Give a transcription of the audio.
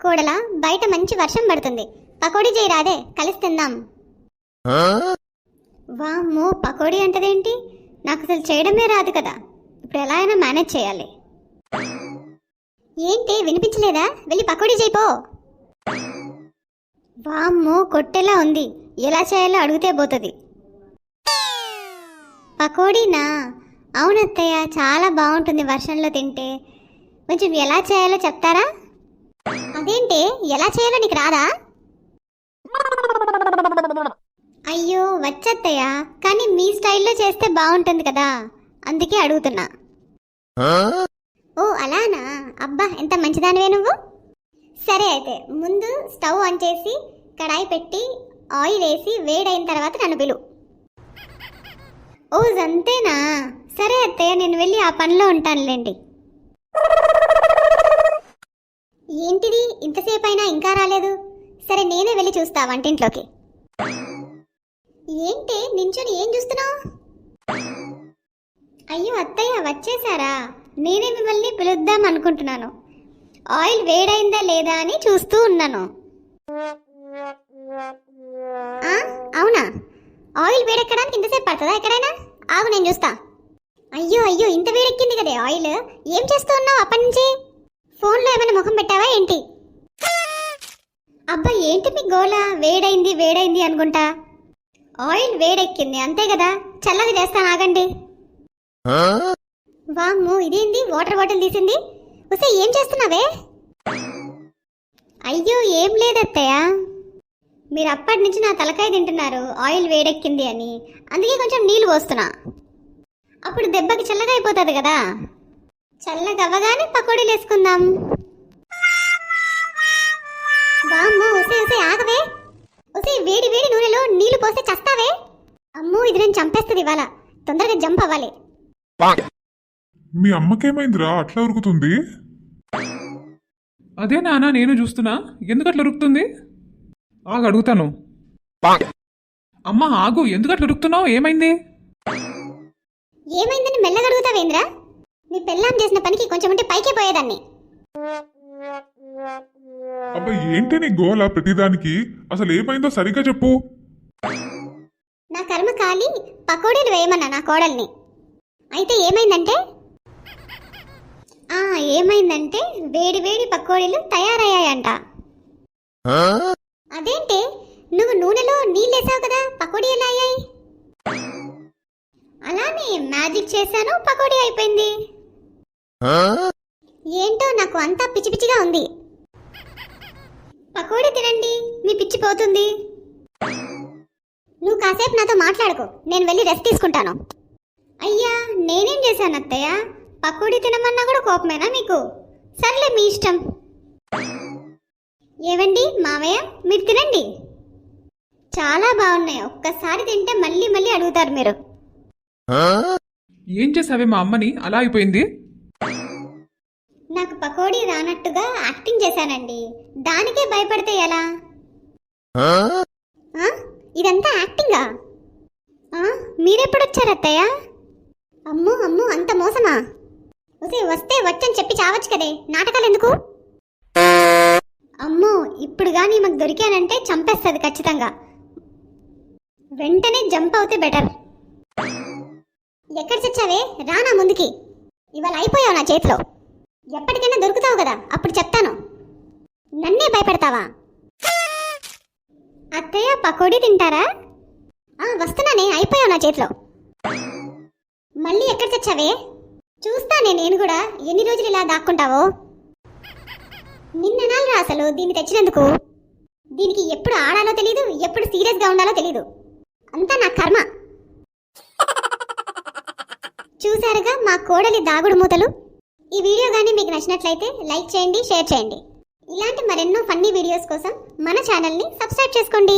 కోడలా బయట మంచి వర్షం పడుతుంది, పకోడీ చేయరాదే, కలిసి తిందాం. వామ్మో, పకోడీ అంటదేంటి? నాకు అసలు చేయడమే రాదు కదా, ఇప్పుడు ఎలా అయినా మేనేజ్ చేయాలి. ఏంటి వినిపించలేదా? వెళ్ళి పకోడీ చేయిపో. వామ్మో, కొట్టేలా ఉంది, ఎలా చేయాలో అడిగితే పోతుంది. పకోడీనా? అవునత్తయ్య, చాలా బాగుంటుంది వర్షంలో తింటే. కొంచెం ఎలా చేయాలో చెప్తారా? అదేంటి, ఎలా చేయాలో నీకు రాదా? అయ్యో వచ్చత్తయ్య, కానీ మీ స్టైల్లో చేస్తే బాగుంటుంది కదా, అందుకే అడుగుతున్నా. ఓ అలానా? అబ్బా, ఎంత మంచిదానివే నువ్వు. సరే అయితే ముందు స్టవ్ ఆన్ చేసి కడాయి పెట్టి ఆయిల్ వేసి వేడైన తర్వాత నన్ను పిలు. ఓ అంతేనా? సరే అత్తయ్య, నేను వెళ్ళి ఆ పనిలో ఉంటానులేండి. ఏంటిది ఇంతసేపు అయినా ఇంకా రాలేదు? సరే నేనే వెళ్ళి చూస్తా వంటింట్లోకి. ఏంటి నించొని ఏం చూస్తున్నావు? అయ్యో అత్తయ్య, వచ్చేసారా? నేనే మిమ్మల్ని పిలుద్దాం అనుకుంటున్నాను. ఆయిల్ వేడైందా లేదా అని చూస్తూ ఉన్నాను. అవునా? ఆయిల్ వేడెక్కడానికి ఇంతసేపు పడుతుందా ఎక్కడైనా? ఆగు, నేను చూస్తా. అయ్యో అయ్యో, ఇంత వేడెక్కింది కదే ఆయిల్. ఏం చేస్తూ ఉన్నావు అప్పటి నుంచి? ఫోన్లో ఏమైనా ముఖం పెట్టావా ఏంటి? అబ్బా, ఏంటి మీ గోల? వేడైంది వేడైంది అనుకుంటా. ఆయిల్ వేడెక్కింది అంతే కదా, చల్లగా చేస్తాను ఆగండి. వామ్మో, ఇదేంది వాటర్ బాటిల్ తీసింది? ఉసే, ఏం చేస్తున్నావే? అయ్యో ఏం లేదత్తయ్య, మీరు అప్పటి నుంచి నా తలకాయ తింటున్నారు ఆయిల్ వేడెక్కింది అని, అందుకే కొంచెం నీళ్ళు పోస్తున్నా. అప్పుడు దెబ్బకి చల్లగా అయిపోతుంది కదా. చల్లగా అవ్వగానే పకోడీలు వేసుకుందాం. వామ్మో, ఉసే ఉసే ఆగవే. ఉసే, వేడి వేడి నూనెలో నీళ్లు పోస్తే చస్తావే. అమ్మో, ఇది నేను చంపేస్తుంది ఇవాళ, తొందరగా జంప్ అవ్వాలి. మీ అమ్మకేమైందిరా అట్లా ఉరుకుతుంది? అదే నాన్న, నేను చూస్తున్నా, ఎందుకు అట్లా ఉరుకుతుంది? ఆగు, అడుగుతాను. అమ్మ ఆగు, ఎందుకు అట్లా ఉరుకుతున్నావు? ఏమైంది? ఏమైందని మెల్లగా అడుగుతావేంద్రా? నీ పెళ్ళాం చేసిన పనికి కొంచెం ఉంటే పైకే పోయేదాన్ని. అబ్బా, ఏంటి నీ గోల ప్రతిదానికి? అసలు ఏమైందో సరిగ్గా చెప్పు. నా కర్మ కాలి పకోడీలు వేయమన్నా నా కోడల్ని. అయితే ఏమైందంటే వేడి వేడి పకోడీలు తయారయ్యాయంట. అదేంటి, నువ్వు నూనెలో నీళ్ళేసావు కదా, పకోడీ ఎలా అయ్యాయి? అలానే మ్యాజిక్ చేశాను, పకోడీ అయిపోయింది. ఏంటో నాకు అంతా పిచ్చి పిచ్చిగా ఉంది. పకోడీ తినండి, మీ పిచ్చి పోతుంది. నువ్వు కాసేపు నాతో మాట్లాడుకో, నేను వెళ్ళి రెస్ట్ తీసుకుంటాను. అయ్యా, నేనేం చేశాను అత్తయ్య? పకోడీ తినమన్నా కూడా కోపమేనా మీకు? సర్లే, మీ ఇష్టం. ఏవండి మావయ్య, మీరు తినండి, చాలా బాగున్నాయి. ఒక్కసారి తింటే మళ్ళీ మళ్ళీ అడుగుతారు మీరు. ఏం చేసావే మా అమ్మని అలా అయిపోయింది? నాకు పకోడీ రానట్టుగా యాక్టింగ్ చేశానండి, దానికే భయపడితే ఎలా? ఇదంతా యాక్టింగా? మీరెప్పుడొచ్చారు అత్తయ్య? అమ్మో అమ్మో, అంత మోసమా? వస్తే వచ్చని చెప్పి చావచ్చు కదే, నాటకాలు ఎందుకు? అమ్మో, ఇప్పుడు కానీ మాకు దొరికానంటే చంపేస్తుంది ఖచ్చితంగా. వెంటనే జంప్ అవుతే బెటర్. ఎక్కడ చచ్చావే? రానా ముందుకి, ఇవాళ అయిపోయావు నా చేతిలో. ఎప్పటికైనా దొరుకుతావు కదా, అప్పుడు చెప్తాను. నన్నే భయపెడతావా? అత్తయ్య, పకోడీ తింటారా? వస్తున్నానే, అయిపోయావు నా చేతిలో. మళ్ళీ ఎక్కడ చచ్చావే? చూస్తానే నేను కూడా, ఎన్ని రోజులు ఇలా దాక్కుంటావో. నిన్ననాలు అసలు దీన్ని తెచ్చినందుకు. దీనికి ఎప్పుడు ఆడాలో తెలీదు, ఎప్పుడు సీరియస్గా ఉండాలో తెలీదు. అంతా నా కర్మ. చూసారుగా మా కోడలి దాగుడు మూతలు. ఈ వీడియో కానీ మీకు నచ్చినట్లయితే లైక్ చేయండి, షేర్ చేయండి. ఇలాంటి మరెన్నో ఫన్నీ వీడియోస్ కోసం మన ఛానల్ని సబ్స్క్రైబ్ చేసుకోండి.